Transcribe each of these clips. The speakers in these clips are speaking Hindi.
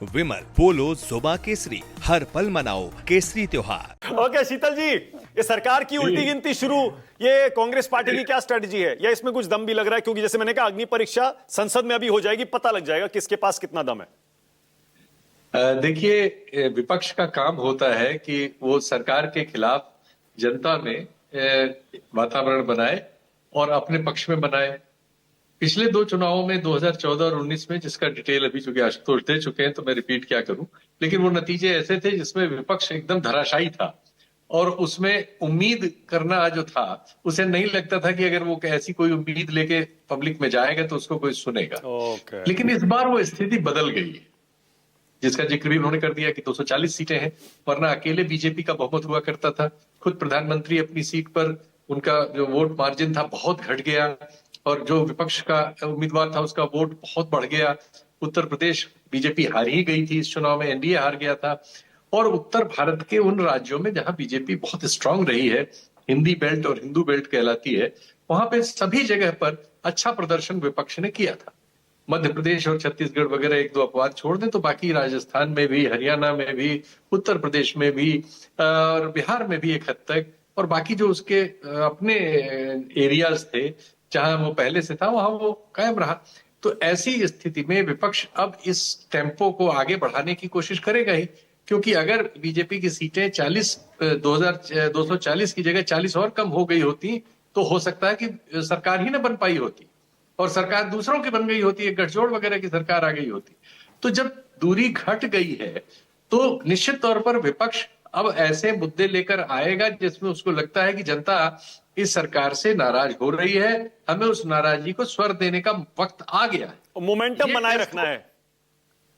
विमल पोलो जुबा केसरी, हर पल मनाओ केसरी त्योहार। ओके शीतल जी, ये सरकार की उल्टी गिनती शुरू, ये कांग्रेस पार्टी की क्या स्ट्रेटजी है, या इसमें कुछ दम भी लग रहा है? क्योंकि जैसे मैंने कहा, अग्नि परीक्षा संसद में अभी हो जाएगी, पता लग जाएगा किसके पास कितना दम है। देखिए, विपक्ष का काम होता है कि वो सरकार के खिलाफ जनता में वातावरण बनाए और अपने पक्ष में बनाए। पिछले दो चुनावों में 2014 और 19 में, जिसका डिटेल अभी चूंकि आशुतोष दे चुके हैं तो मैं रिपीट क्या करूं, लेकिन वो नतीजे ऐसे थे जिसमें विपक्ष एकदम धराशायी था और उसमें उम्मीद करना जो था, उसे नहीं लगता था कि अगर वो ऐसी कोई उम्मीद लेके पब्लिक में जाएगा तो उसको कोई सुनेगा। लेकिन इस बार वो स्थिति बदल गई है, जिसका जिक्र भी उन्होंने कर दिया कि 240 सीटें हैं, वरना अकेले बीजेपी का बहुमत हुआ करता था। खुद प्रधानमंत्री अपनी सीट पर, उनका जो वोट मार्जिन था बहुत घट गया और जो विपक्ष का उम्मीदवार था उसका वोट बहुत बढ़ गया। उत्तर प्रदेश बीजेपी हार ही गई थी इस चुनाव में, एनडीए हार गया था। और उत्तर भारत के उन राज्यों में जहां बीजेपी बहुत स्ट्रांग रही है, हिंदी बेल्ट और हिंदू बेल्ट कहलाती है, वहां पे सभी जगह पर अच्छा प्रदर्शन विपक्ष ने किया था। मध्य प्रदेश और छत्तीसगढ़ वगैरह एक दो अपवाद छोड़ दें तो बाकी राजस्थान में भी, हरियाणा में भी, उत्तर प्रदेश में भी और बिहार में भी एक हद तक, और बाकी जो उसके अपने एरियाज थे जहां वो पहले से था वहां वो कायम रहा। तो ऐसी स्थिति में विपक्ष अब इस टेम्पो को आगे बढ़ाने की कोशिश करेगा ही, क्योंकि अगर बीजेपी की सीटें 240 की जगह 40 और कम हो गई होती तो हो सकता है कि सरकार ही ना बन पाई होती और सरकार दूसरों की बन गई होती है, गठजोड़ वगैरह की सरकार आ गई होती। तो जब दूरी घट गई है तो निश्चित तौर पर विपक्ष अब ऐसे मुद्दे लेकर आएगा जिसमें उसको लगता है कि जनता इस सरकार से नाराज हो रही है, हमें उस नाराजगी को स्वर देने का वक्त आ गया है, मोमेंटम बनाए रखना है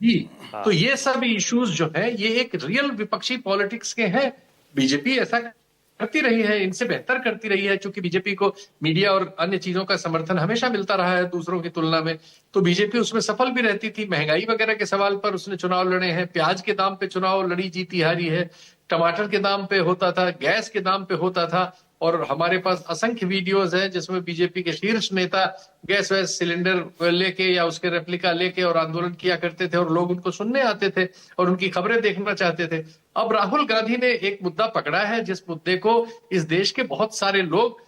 जी। तो ये सब इश्यूज जो है ये एक रियल विपक्षी पॉलिटिक्स के हैं। बीजेपी ऐसा करती रही है, इनसे बेहतर करती रही है, क्योंकि बीजेपी को मीडिया और अन्य चीजों का समर्थन हमेशा मिलता रहा है दूसरों की तुलना में, तो बीजेपी उसमें सफल भी रहती थी। महंगाई वगैरह के सवाल पर उसने चुनाव लड़े हैं, प्याज के दाम पे चुनाव लड़ी, जीती हारी है, टमाटर के दाम पे होता था, गैस के दाम पे होता था, और हमारे पास असंख्य वीडियोज हैं जिसमें बीजेपी के शीर्ष नेता गैस वैस सिलेंडर लेके या उसके रेप्लिका लेके और आंदोलन किया करते थे और लोग उनको सुनने आते थे और उनकी खबरें देखना चाहते थे। अब राहुल गांधी ने एक मुद्दा पकड़ा है जिस मुद्दे को इस देश के बहुत सारे लोग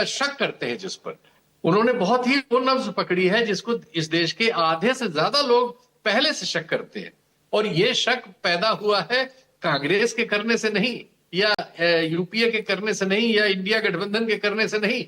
शक करते हैं, जिस पर उन्होंने बहुत ही वो नब्ज पकड़ी है जिसको इस देश के आधे से ज्यादा लोग पहले से शक करते हैं। और ये शक पैदा हुआ है कांग्रेस के करने से नहीं, या यूपीए के करने से नहीं, या इंडिया गठबंधन के करने से नहीं।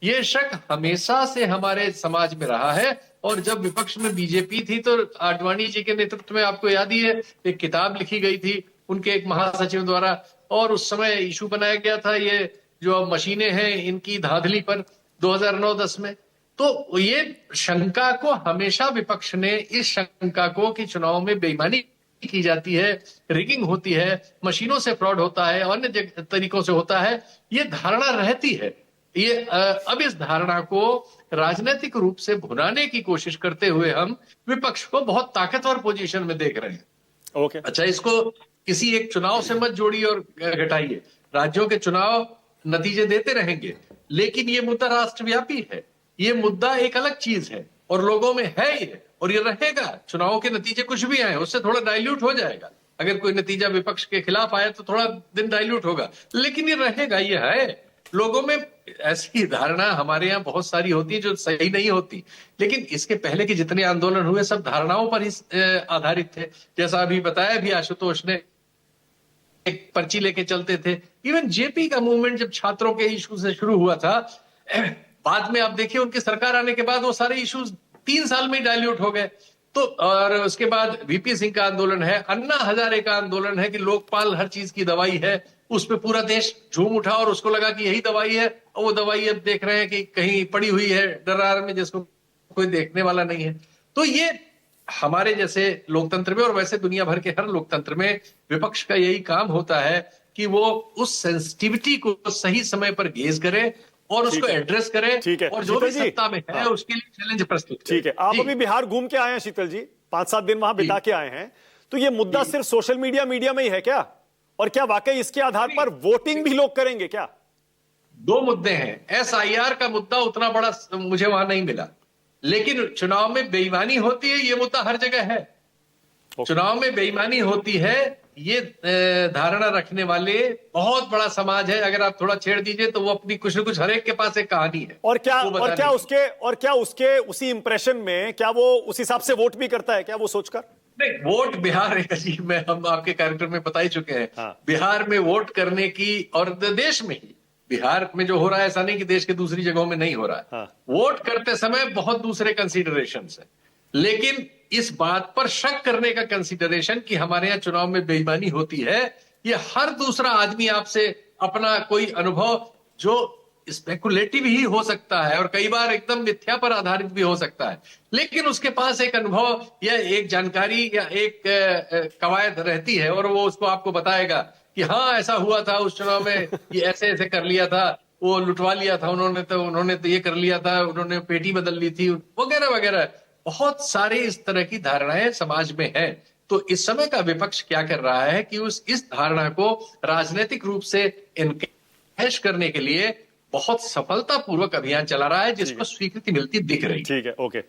ये शक हमेशा से हमारे समाज में रहा है। और जब विपक्ष में बीजेपी थी तो आडवाणी जी के नेतृत्व में, आपको याद ही है, एक किताब लिखी गई थी उनके एक महासचिव द्वारा, और उस समय इशू बनाया गया था ये जो मशीनें हैं इनकी धांधली पर 2009-10 में। तो ये शंका को हमेशा विपक्ष ने, इस शंका को कि चुनाव में बेईमानी की जाती है, रिगिंग होती है, मशीनों से फ्रॉड होता है, अन्य तरीकों से होता है, ये धारणा रहती है। ये अब इस धारणा को राजनीतिक रूप से भुनाने की कोशिश करते हुए हम विपक्ष को बहुत ताकतवर पोजीशन में देख रहे हैं। ओके। अच्छा, इसको किसी एक चुनाव से मत जोड़िए और घटाइए। राज्यों के चुनाव नतीजे देते रहेंगे, लेकिन ये मुद्दा राष्ट्रव्यापी है, ये मुद्दा एक अलग चीज है और लोगों में है ये, और ये रहेगा। चुनाव के नतीजे कुछ भी आए उससे थोड़ा डाइल्यूट हो जाएगा, अगर कोई नतीजा विपक्ष के खिलाफ आया तो थोड़ा दिन डाइल्यूट होगा, लेकिन ये रहेगा, ये है। लोगों में ऐसी धारणा हमारे यहाँ बहुत सारी होती है जो सही नहीं होती, लेकिन इसके पहले के जितने आंदोलन हुए सब धारणाओं पर ही आधारित थे। जैसा अभी बताया भी आशुतोष ने, एक पर्ची लेके चलते थे। इवन जेपी का मूवमेंट जब छात्रों के इशू से शुरू हुआ था, बाद में आप देखिए उनकी सरकार आने के बाद वो सारे इश्यूज 3 साल में ही डाइल्यूट हो गए। तो और उसके बाद वीपी सिंह का आंदोलन है, अन्ना हजारे का आंदोलन है कि लोकपाल हर चीज की दवाई है, उस पर पूरा देश झूम उठा और उसको लगा कि यही दवाई है, और वो दवाई अब देख रहे हैं कि कहीं पड़ी हुई है डरार में जिसको कोई देखने वाला नहीं है। तो ये हमारे जैसे लोकतंत्र में, और वैसे दुनिया भर के हर लोकतंत्र में, विपक्ष का यही काम होता है कि वो उस सेंसिटिविटी को सही समय पर गेज करे और उसको एड्रेस करे, और जो भी सत्ता में है उसके लिए चैलेंज प्रस्तुत करे। ठीक है, आप अभी बिहार घूम के आए हैं शीतल जी, 5-7 दिन वहां बिता के आए हैं, तो ये मुद्दा सिर्फ सोशल मीडिया में ही है क्या? और क्या वाकई इसके आधार पर वोटिंग भी लोग करेंगे क्या? 2 मुद्दे हैं। एसआईआर का मुद्दा उतना बड़ा मुझे वहां नहीं मिला, लेकिन चुनाव में बेईमानी होती है ये मुद्दा हर जगह है। चुनाव में बेईमानी होती है, ये धारणा रखने वाले बहुत बड़ा समाज है। अगर आप थोड़ा छेड़ दीजिए तो वो अपनी कुछ न कुछ, हर एक के पास एक कहानी है। और क्या उसके उसी इंप्रेशन में क्या वो उस हिसाब से वोट भी करता है क्या, वो सोचकर? नहीं, वोट बिहार एक अजीब में, हम आपके कार्यक्रम में बता ही चुके हैं। हाँ। बिहार में वोट करने की, और देश में ही, बिहार में जो हो रहा है ऐसा नहीं कि देश के दूसरी जगहों में नहीं हो रहा है। हाँ। वोट करते समय बहुत दूसरे कंसीडरेशंस है, लेकिन इस बात पर शक करने का कंसीडरेशन कि हमारे यहाँ चुनाव में बेईमानी होती है, ये हर दूसरा आदमी आपसे अपना कोई अनुभव जो स्पेकुलेटिव ही हो सकता है और कई बार एकदम मिथ्या पर आधारित भी हो सकता है, लेकिन उसके पास एक अनुभव या एक जानकारी या एक कवायद रहती है और वो उसको आपको बताएगा कि हाँ ऐसा हुआ था उस चुनाव में, ये ऐसे ऐसे कर लिया था, वो लुटवा लिया था उन्होंने तो ये कर लिया था, उन्होंने पेटी बदल ली थी, वगैरह वगैरह। बहुत सारे इस तरह की धारणाएं समाज में हैं। तो इस समय का विपक्ष क्या कर रहा है कि इस धारणा को राजनीतिक रूप से एनकरेज करने के लिए बहुत सफलतापूर्वक अभियान चला रहा है, जिसको स्वीकृति मिलती दिख रही है। ठीक है, ओके।